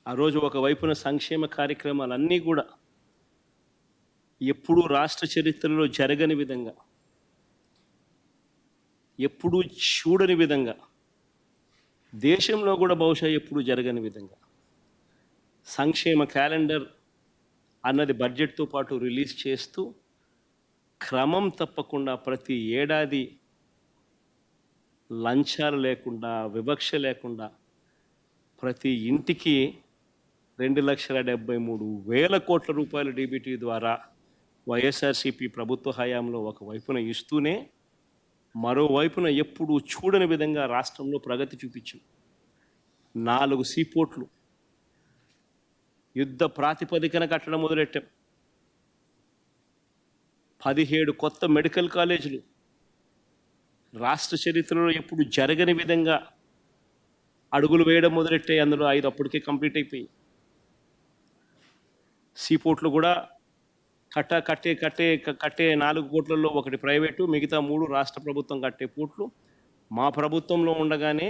ఆ రోజు ఒకవైపున సంక్షేమ కార్యక్రమాలన్నీ కూడా ఎప్పుడూ రాష్ట్ర చరిత్రలో జరగని విధంగా, ఎప్పుడూ చూడని విధంగా, దేశంలో కూడా బహుశా ఎప్పుడూ జరగని విధంగా సంక్షేమ క్యాలెండర్ అన్నది బడ్జెట్తో పాటు రిలీజ్ చేస్తూ క్రమం తప్పకుండా ప్రతి ఏడాది లంచాలు లేకుండా, వివక్ష లేకుండా ప్రతి ఇంటికి 2,73,000 కోట్ల రూపాయల డీబీటీ ద్వారా వైఎస్ఆర్సీపీ ప్రభుత్వ హయాంలో ఒకవైపున ఇస్తూనే మరోవైపున ఎప్పుడూ చూడని విధంగా రాష్ట్రంలో ప్రగతి చూపించింది. 4 సీపోర్ట్లు యుద్ధ ప్రాతిపదికన కట్టడం మొదలెట్టాం. 17 కొత్త మెడికల్ కాలేజీలు రాష్ట్ర చరిత్రలో ఎప్పుడు జరగని విధంగా అడుగులు వేయడం మొదలెట్టాయి. అందులో 5 అప్పటికే కంప్లీట్ అయిపోయి. సీపోర్ట్లు కూడా కట్టే 4 పోర్ట్లలో ఒకటి ప్రైవేటు, మిగతా 3 రాష్ట్ర ప్రభుత్వం కట్టే పోర్ట్లు. మా ప్రభుత్వంలో ఉండగానే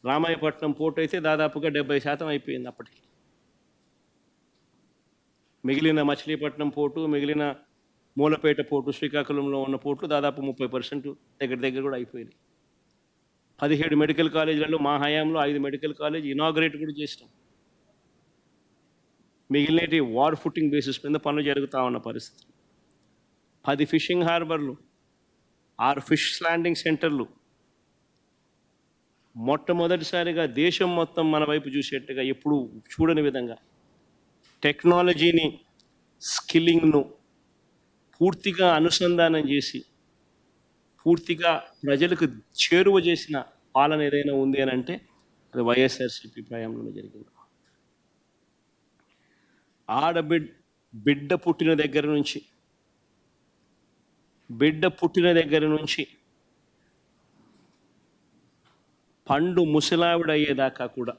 రామాయపట్నం పోర్టు అయితే దాదాపుగా 70% అయిపోయింది అప్పటికి. మిగిలిన మచిలీపట్నం పోర్టు, మిగిలిన మూలపేట పోర్టు, శ్రీకాకుళంలో ఉన్న పోర్టులు దాదాపు 30% దగ్గర కూడా అయిపోయినాయి. 17 మెడికల్ కాలేజీలలో మా హయాంలో 5 మెడికల్ కాలేజ్ ఇనాగ్రేట్ కూడా చేసినాం. మిగిలినటి వార్ ఫుటింగ్ బేసిస్ మీద పనులు జరుగుతూ ఉన్న పరిస్థితి. 10 ఫిషింగ్ హార్బర్లు, 6 ఫిష్ ల్యాండింగ్ సెంటర్లు, మొట్టమొదటిసారిగా దేశం మొత్తం మన వైపు చూసేట్టుగా ఎప్పుడు చూడని విధంగా టెక్నాలజీని, స్కిల్లింగ్ను పూర్తిగా అనుసంధానం చేసి పూర్తిగా ప్రజలకు చేరువ చేసిన పాలన ఏదైనా ఉంది అని అంటే అది వైఎస్ఆర్సీపీ ప్రయాణంలో జరిగింది. బిడ్డ పుట్టిన దగ్గర నుంచి పండు ముసలావిడయ్యేదాకా కూడా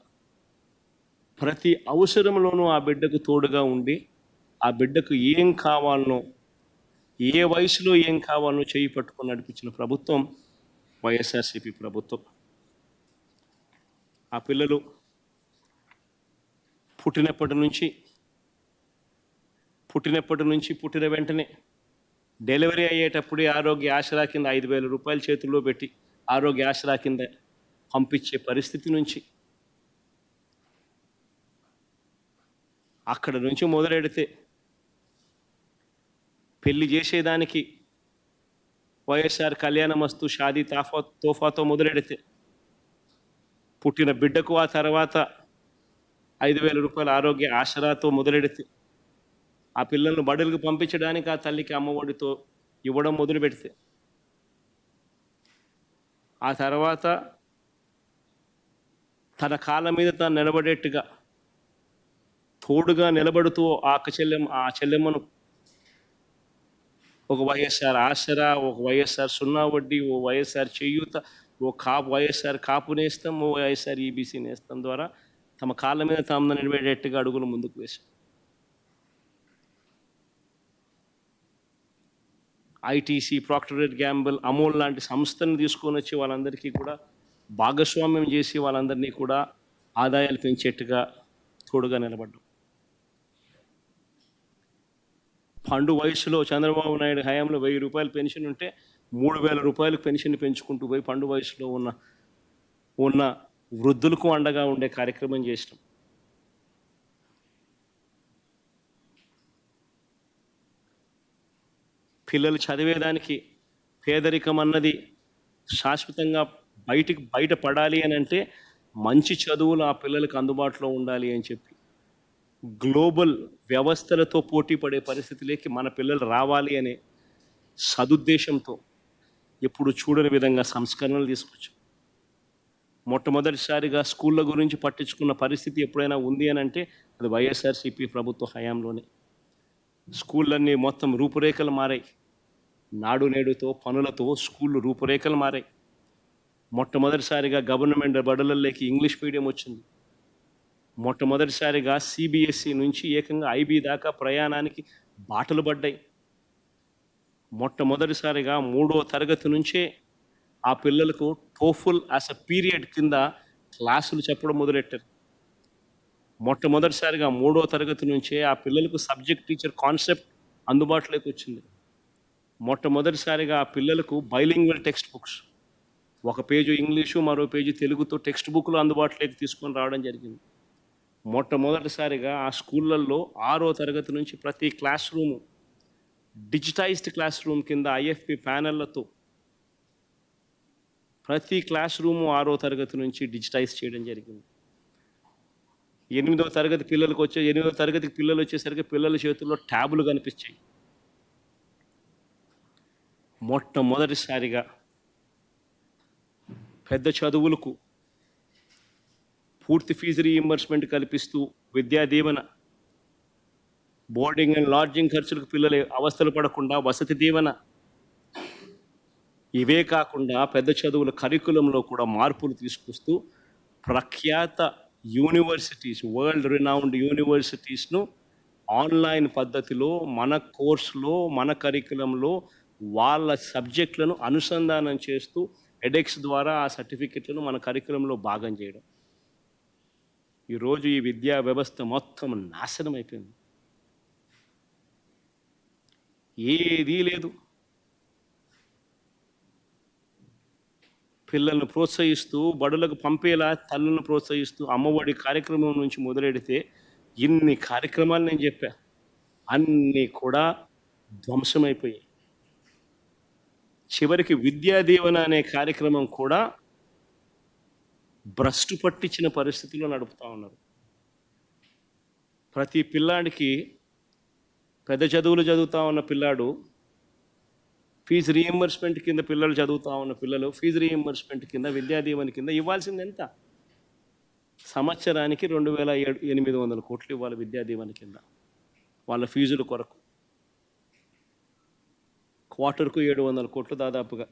ప్రతి అవసరంలోనూ ఆ బిడ్డకు తోడుగా ఉండి ఆ బిడ్డకు ఏం కావాలనో, ఏ వయసులో ఏం కావాలనో చేయి పట్టుకొని నడిపించిన ప్రభుత్వం వైఎస్ఆర్సీపీ ప్రభుత్వం. ఆ పిల్లలు పుట్టినప్పటి నుంచి పుట్టిన వెంటనే డెలివరీ అయ్యేటప్పుడే ఆరోగ్య ఆసరా కింద 5,000 రూపాయలు చేతుల్లో పెట్టి ఆరోగ్య ఆసరా కింద పంపించే పరిస్థితి నుంచి అక్కడ నుంచి మొదలెడితే పెళ్లి చేసేదానికి వైఎస్ఆర్ కళ్యాణమస్తు షాదీ తోఫాతో మొదలెడితే పుట్టిన బిడ్డకు ఆ తర్వాత 5,000 రూపాయల ఆరోగ్య ఆసరాతో మొదలెడితే ఆ పిల్లలను బడులకు పంపించడానికి ఆ తల్లికి అమ్మఒడితో ఇవ్వడం మొదలు పెడితే ఆ తర్వాత తన కాళ్ళ మీద తాను నిలబడేట్టుగా తోడుగా నిలబడుతూ ఆ చెల్లెమ్మను ఒక వైఎస్ఆర్ ఆసరా, ఒక వైఎస్ఆర్ సున్నా వడ్డీ, ఓ వైఎస్ఆర్ చేయూత, వైఎస్ఆర్ కాపు నేస్తం, ఓ వైఎస్ఆర్ ఈబీసీ నేస్తం ద్వారా తమ కాళ్ళ మీద తాము నిలబడేట్టుగా అడుగులు ముందుకు వేశాం. ITC, Procter and Gamble, Amul లాంటి సంస్థను తీసుకొని వచ్చి వాళ్ళందరికీ కూడా భాగస్వామ్యం చేసి వాళ్ళందరినీ కూడా ఆదాయాలు పెంచేట్టుగా తోడుగా నిలబడ్డాం. పండు వయసులో చంద్రబాబు నాయుడు హయాంలో 1,000 రూపాయలు పెన్షన్ ఉంటే 3,000 రూపాయలకు పెన్షన్ పెంచుకుంటూ పోయి పండు వయసులో ఉన్న వృద్ధులకు అండగా ఉండే కార్యక్రమం చేసినాం. పిల్లలు చదివేదానికి పేదరికం అన్నది శాశ్వతంగా బయటపడాలి అని అంటే మంచి చదువులు ఆ పిల్లలకు అందుబాటులో ఉండాలి అని చెప్పి గ్లోబల్ వ్యవస్థలతో పోటీ పడే పరిస్థితిలోకి మన పిల్లలు రావాలి అనే సదుద్దేశంతో ఎప్పుడు చూడని విధంగా సంస్కరణలు తీసుకొచ్చాం. మొట్టమొదటిసారిగా స్కూళ్ళ గురించి పట్టించుకున్న పరిస్థితి ఎప్పుడైనా ఉంది అని అంటే అది వైఎస్ఆర్సీపీ ప్రభుత్వ హయాంలోనే. స్కూళ్ళన్నీ మొత్తం రూపురేఖలు మారాయి. నాడు నేడుతో పనులతో స్కూళ్ళు రూపురేఖలు మారాయి. మొట్టమొదటిసారిగా గవర్నమెంట్ బడులలోకి ఇంగ్లీష్ మీడియం వచ్చింది. మొట్టమొదటిసారిగా సిబిఎస్ఈ నుంచి ఏకంగా ఐబీ దాకా ప్రయాణానికి బాటలు పడ్డాయి. మొట్టమొదటిసారిగా 3వ తరగతి నుంచే ఆ పిల్లలకు టోఫుల్ యాజ్ అ పీరియడ్ కింద క్లాసులు చెప్పడం మొదలెట్టారు. మొట్టమొదటిసారిగా 3వ తరగతి నుంచే ఆ పిల్లలకు సబ్జెక్ట్ టీచర్ కాన్సెప్ట్ అందుబాటులోకి వచ్చింది. మొట్టమొదటిసారిగా ఆ పిల్లలకు బైలింగ్వల్ టెక్స్ట్ బుక్స్, ఒక పేజు ఇంగ్లీషు, మరో పేజీ తెలుగుతో టెక్స్ట్ బుక్లు అందుబాటులోకి తీసుకొని రావడం జరిగింది. మొట్టమొదటిసారిగా ఆ స్కూళ్ళల్లో 6వ తరగతి నుంచి ప్రతి class room digitised class room కింద ఐఎఫ్పి ప్యానెళ్లతో ప్రతి క్లాస్ రూము 6వ తరగతి నుంచి డిజిటైజ్ చేయడం జరిగింది. 8వ తరగతికి పిల్లలు వచ్చేసరికి పిల్లల చేతుల్లో ట్యాబులు కనిపించాయి. మొట్టమొదటిసారిగా పెద్ద చదువులకు పూర్తి ఫీజు రీయింబర్స్మెంట్ కల్పిస్తూ Vidya Deevena, boarding and lodging ఖర్చులకు పిల్లలు అవస్థలు పడకుండా వసతి దీవెన, ఇవే కాకుండా పెద్ద చదువుల కరికులంలో కూడా మార్పులు తీసుకొస్తూ ప్రఖ్యాత యూనివర్సిటీస్, వరల్డ్ రినౌండ్ యూనివర్సిటీస్ను ఆన్లైన్ పద్ధతిలో మన కోర్సులో, మన కరికులంలో వాళ్ళ సబ్జెక్టులను అనుసంధానం చేస్తూ ఎడెక్స్ ద్వారా ఆ సర్టిఫికెట్లను మన కరికులంలో భాగం చేయడం. ఈరోజు ఈ విద్యా వ్యవస్థ మొత్తం నాశనం అయిపోయింది. ఏదీ లేదు. పిల్లలను ప్రోత్సహిస్తూ బడులకు పంపేలా తల్లులను ప్రోత్సహిస్తూ అమ్మఒడి కార్యక్రమం నుంచి మొదలెడితే ఇన్ని కార్యక్రమాలు నేను చెప్పా, అన్నీ కూడా ధ్వంసమైపోయాయి. చివరికి విద్యా దీవెన అనే కార్యక్రమం కూడా భ్రష్టు పట్టించిన పరిస్థితిలో నడుపుతూ ఉన్నారు. ప్రతి పిల్లాడికి, పెద్ద చదువులు చదువుతూ ఉన్న పిల్లాడు ఫీజు రీయింబర్స్మెంట్ కింద, పిల్లలు చదువుతూ ఉన్న పిల్లలు ఫీజు రీయింబర్స్మెంట్ కింద, విద్యా దీవెన కింద ఇవ్వాల్సింది ఎంత? సంవత్సరానికి 2,800 కోట్లు ఇవ్వాలి విద్యా దీవెన కింద వాళ్ళ ఫీజుల కొరకు. క్వార్టర్కు 700 కోట్లు, దాదాపుగా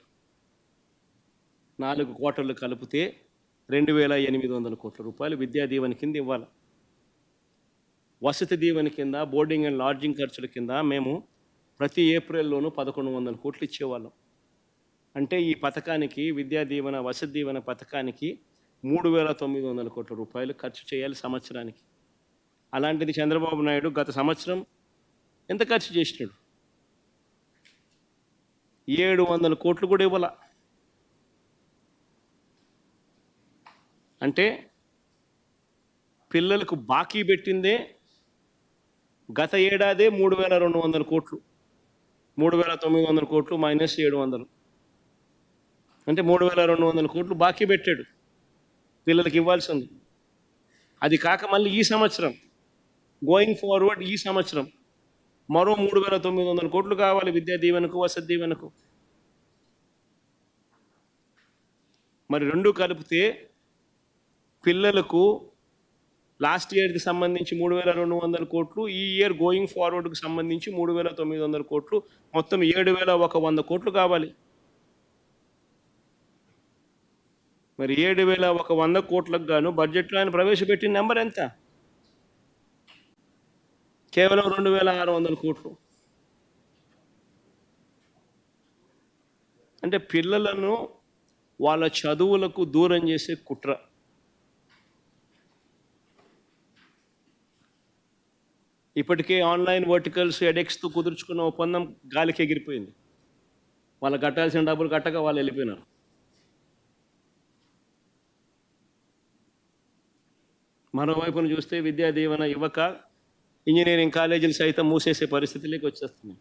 4 క్వార్టర్లు కలిపితే 2,800 కోట్ల రూపాయలు విద్యా దీవెన కింద ఇవ్వాలి. వసతి దీవెన కింద, బోర్డింగ్ అండ్ లాడ్జింగ్ ఖర్చుల కింద మేము ప్రతి ఏప్రిల్లోనూ 1,100 కోట్లు ఇచ్చేవాళ్ళం. అంటే ఈ పథకానికి, విద్యా దీవెన, వసతి దీవెన పథకానికి 3,900 కోట్ల రూపాయలు ఖర్చు చేయాలి సంవత్సరానికి. అలాంటిది చంద్రబాబు నాయుడు గత సంవత్సరం ఎంత ఖర్చు చేసినాడు? 700 కోట్లు కూడా ఇవ్వాల. అంటే పిల్లలకు బాకీ పెట్టిందే గత ఏడాదే 3,200 కోట్లు, 3,900 కోట్లు మైనస్ 700, అంటే 3,200 కోట్లు బాకీ పెట్టాడు పిల్లలకి ఇవ్వాల్సింది. అది కాక మళ్ళీ ఈ సంవత్సరం, గోయింగ్ ఫార్వర్డ్, ఈ సంవత్సరం మరో 3,900 కోట్లు కావాలి విద్యా దీవెనకు, వసతి దీవెనకు. మరి రెండు కలిపితే పిల్లలకు లాస్ట్ ఇయర్కి సంబంధించి 3,200 కోట్లు, ఈ ఇయర్ గోయింగ్ ఫార్వర్డ్కి సంబంధించి 3,900 కోట్లు, మొత్తం 7,100 కోట్లు కావాలి. మరి 7,100 కోట్లకు గాను బడ్జెట్లో ఆయన ప్రవేశపెట్టిన నెంబర్ ఎంత? కేవలం 2,600 కోట్లు. అంటే పిల్లలను వాళ్ళ చదువులకు దూరం చేసే కుట్ర. ఇప్పటికే ఆన్లైన్ వర్టికల్స్, ఎడెక్స్తో కుదుర్చుకున్న ఒప్పందం గాలికి ఎగిరిపోయింది. వాళ్ళు కట్టాల్సిన డబ్బులు కట్టక వాళ్ళు వెళ్ళిపోయినారు. మరోవైపున చూస్తే విద్యా దీవెన ఇవ్వక ఇంజనీరింగ్ కాలేజీలు సైతం మూసేసే పరిస్థితిలోకి వచ్చేస్తున్నాయి.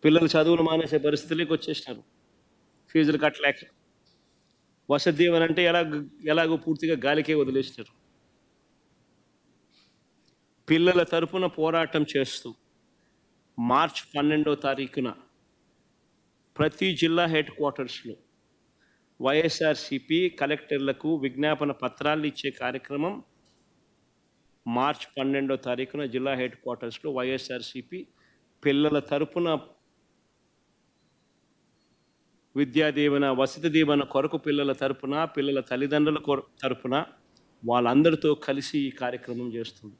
పిల్లలు చదువులు మానేసే పరిస్థితిలోకి వచ్చేసినారు ఫీజులు కట్టలేక. వసతి దీవెన అంటే ఎలాగో పూర్తిగా గాలికే వదిలేసినారు. పిల్లల తరపున పోరాటం చేస్తూ మార్చి 12వ తారీఖున ప్రతి జిల్లా హెడ్ క్వార్టర్స్లో వైఎస్ఆర్సిపి కలెక్టర్లకు విజ్ఞాపన పత్రాలు ఇచ్చే కార్యక్రమం మార్చి 12వ తారీఖున జిల్లా హెడ్ క్వార్టర్స్లో వైఎస్ఆర్సిపి పిల్లల తరపున విద్యా దీవెన, వసతి దీవెన కొరకు పిల్లల తరపున, పిల్లల తల్లిదండ్రుల తరపున వాళ్ళందరితో కలిసి ఈ కార్యక్రమం చేస్తుంది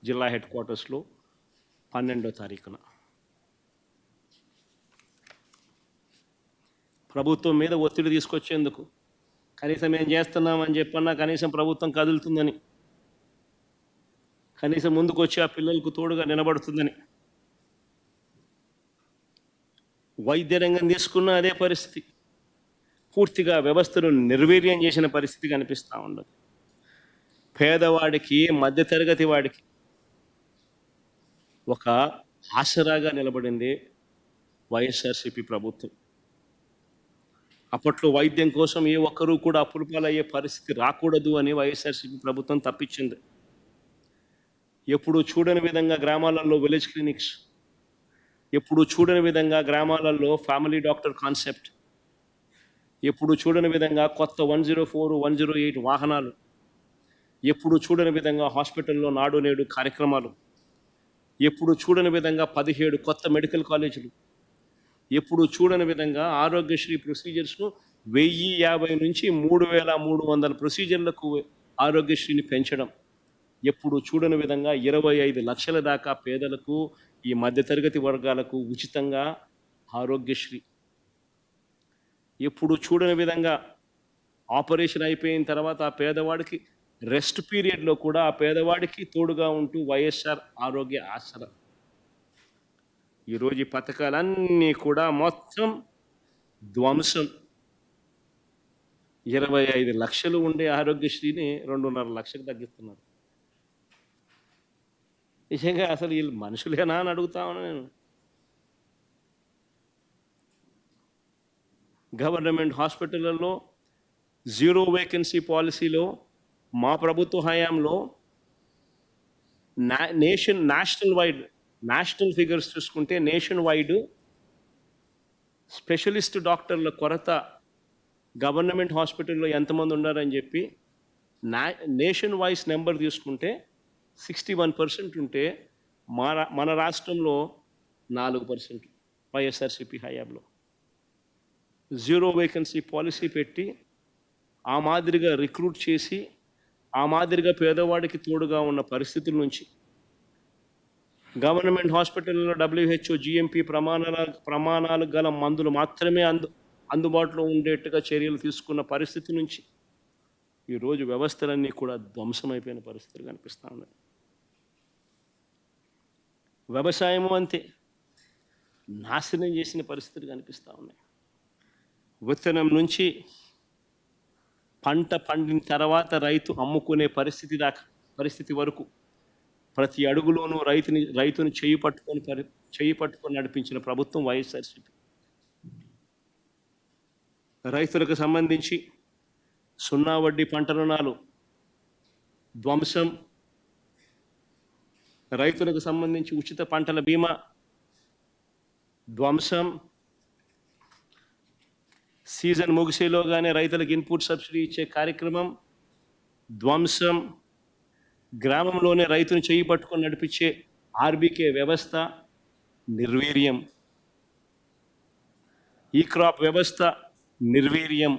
జిల్లా హెడ్ క్వార్టర్స్లో 12వ తారీఖున. ప్రభుత్వం మీద ఒత్తిడి తీసుకొచ్చేందుకు, కనీసం ఏం చేస్తున్నామని చెప్పన్నా కనీసం ప్రభుత్వం కదులుతుందని కనీసం ముందుకొచ్చి ఆ పిల్లలకు తోడుగా నిలబడుతుందని. వైద్య రంగం తీసుకున్న అదే పరిస్థితి. పూర్తిగా వ్యవస్థను నిర్వీర్యం చేసిన పరిస్థితి కనిపిస్తూ ఉండదు. పేదవాడికి, మధ్యతరగతి వాడికి ఒక ఆసరాగా నిలబడింది వైఎస్ఆర్సీపీ ప్రభుత్వం. అప్పట్లో వైద్యం కోసం ఏ ఒక్కరూ కూడా అప్పుల పాలయ్యే పరిస్థితి రాకూడదు అని వైఎస్ఆర్సీపీ ప్రభుత్వం తప్పించింది. ఎప్పుడు చూడని విధంగా గ్రామాలలో విలేజ్ క్లినిక్స్, ఎప్పుడు చూడని విధంగా గ్రామాలలో ఫ్యామిలీ డాక్టర్ కాన్సెప్ట్, ఎప్పుడు చూడని విధంగా కొత్త 104, 108 వాహనాలు, ఎప్పుడు చూడని విధంగా హాస్పిటల్లో నాడు నేడు కార్యక్రమాలు, ఎప్పుడు చూడని విధంగా 17 కొత్త మెడికల్ కాలేజీలు, ఎప్పుడు చూడని విధంగా ఆరోగ్యశ్రీ ప్రొసీజర్స్ను 1050 నుంచి 3300 ప్రొసీజర్లకు ఆరోగ్యశ్రీని పెంచడం, ఎప్పుడు చూడని విధంగా 25 లక్షల దాకా పేదలకు, ఈ మధ్యతరగతి వర్గాలకు ఉచితంగా ఆరోగ్యశ్రీ, ఎప్పుడు చూడని విధంగా ఆపరేషన్ అయిపోయిన తర్వాత ఆ పేదవాడికి రెస్ట్ పీరియడ్లో కూడా ఆ పేదవాడికి తోడుగా ఉంటూ వైఎస్ఆర్ ఆరోగ్య ఆసరా. ఈరోజు ఈ పథకాలన్నీ కూడా మొత్తం ధ్వంసం. 25 లక్షలు ఉండే ఆరోగ్యశ్రీని 2.5 లక్షలకు తగ్గిస్తున్నారు. నిజంగా అసలు వీళ్ళు మనుషులేనా అని అడుగుతా ఉన్నా నేను. గవర్నమెంట్ హాస్పిటళ్ళల్లో 0 వేకెన్సీ పాలసీలో మా ప్రభుత్వ హయాంలో నేషనల్ ఫిగర్స్ చూసుకుంటే నేషన్ వైడ్ స్పెషలిస్ట్ డాక్టర్ల కొరత గవర్నమెంట్ హాస్పిటల్లో ఎంతమంది ఉన్నారని చెప్పి నేషన్ వైజ్ నెంబర్ తీసుకుంటే 61% ఉంటే మన రాష్ట్రంలో 4% వైఎస్ఆర్సీపీ హయాంలో. 0 వేకెన్సీ పాలసీ పెట్టి ఆ మాదిరిగా రిక్రూట్ చేసి ఆ మాదిరిగా పేదవాడికి తోడుగా ఉన్న పరిస్థితుల నుంచి గవర్నమెంట్ హాస్పిటల్లో WHO GMP ప్రమాణాలు గల మందులు మాత్రమే అందుబాటులో ఉండేట్టుగా చర్యలు తీసుకున్న పరిస్థితి నుంచి ఈరోజు వ్యవస్థలన్నీ కూడా ధ్వంసమైపోయిన పరిస్థితులు కనిపిస్తూ ఉన్నాయి. వ్యవసాయము అంతే నాశనం చేసిన పరిస్థితులు కనిపిస్తూ ఉన్నాయి. విత్తనం నుంచి పంట పండిన తర్వాత రైతు అమ్ముకునే పరిస్థితి వరకు ప్రతి అడుగులోనూ రైతుని చేయి పట్టుకొని నడిపించిన ప్రభుత్వం వైఎస్ఆర్సీపీ. రైతులకు సంబంధించి 0 వడ్డీ పంట రుణాలు ధ్వంసం, రైతులకు సంబంధించి ఉచిత పంటల బీమా ధ్వంసం, సీజన్ ముగిసేలోగానే రైతులకు ఇన్పుట్ సబ్సిడీ ఇచ్చే కార్యక్రమం ధ్వంసం, గ్రామంలోనే రైతును చేయి పట్టుకొని నడిపించే ఆర్బీకే వ్యవస్థ నిర్వీర్యం, ఈ క్రాప్ వ్యవస్థ నిర్వీర్యం,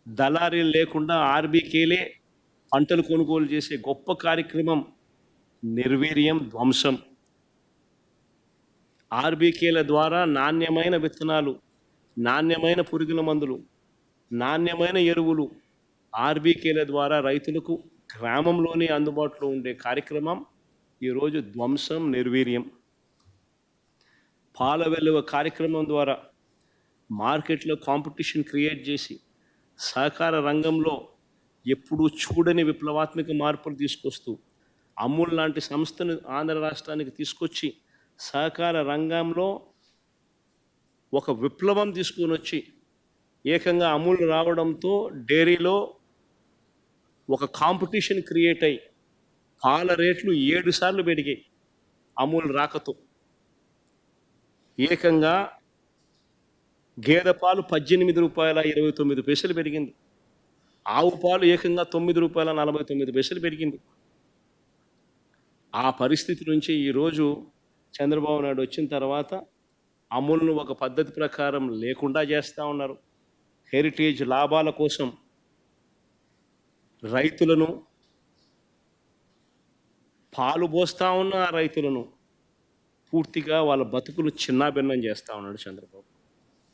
దళారీలు లేకుండా ఆర్బీకేలే పంటలు కొనుగోలు చేసే గొప్ప కార్యక్రమం నిర్వీర్యం, ధ్వంసం. ఆర్బీకేల ద్వారా నాణ్యమైన విత్తనాలు, నాణ్యమైన పురుగుల మందులు, నాణ్యమైన ఎరువులు ఆర్బీకేల ద్వారా రైతులకు గ్రామంలోనే అందుబాటులో ఉండే కార్యక్రమం ఈరోజు ధ్వంసం, నిర్వీర్యం. పాల వెలువ కార్యక్రమం ద్వారా మార్కెట్లో కాంపిటీషన్ క్రియేట్ చేసి సహకార రంగంలో ఎప్పుడూ చూడని విప్లవాత్మక మార్పులు తీసుకొస్తూ అమూల్ లాంటి సంస్థను ఆంధ్ర రాష్ట్రానికి తీసుకొచ్చి సహకార రంగంలో ఒక విప్లవం తీసుకొని వచ్చి ఏకంగా అమూల్ రావడంతో డైరీలో ఒక కాంపిటీషన్ క్రియేట్ అయ్యి పాల రేట్లు 7 సార్లు పెరిగాయి. అమూల్ రాకతో ఏకంగా గేదె పాలు 18 రూపాయల 29 పైసలు పెరిగింది. ఆవు పాలు ఏకంగా 9 రూపాయల 49 పైసలు పెరిగింది. ఆ పరిస్థితి నుంచి ఈరోజు చంద్రబాబు నాయుడు వచ్చిన తర్వాత అమూల్ను ఒక పద్ధతి ప్రకారం లేకుండా చేస్తూ ఉన్నారు. హెరిటేజ్ లాభాల కోసం రైతులను, పాలు పోస్తూ ఉన్న రైతులను పూర్తిగా వాళ్ళ బతుకులు చిన్నాభిన్నం చేస్తూ ఉన్నాడు చంద్రబాబు.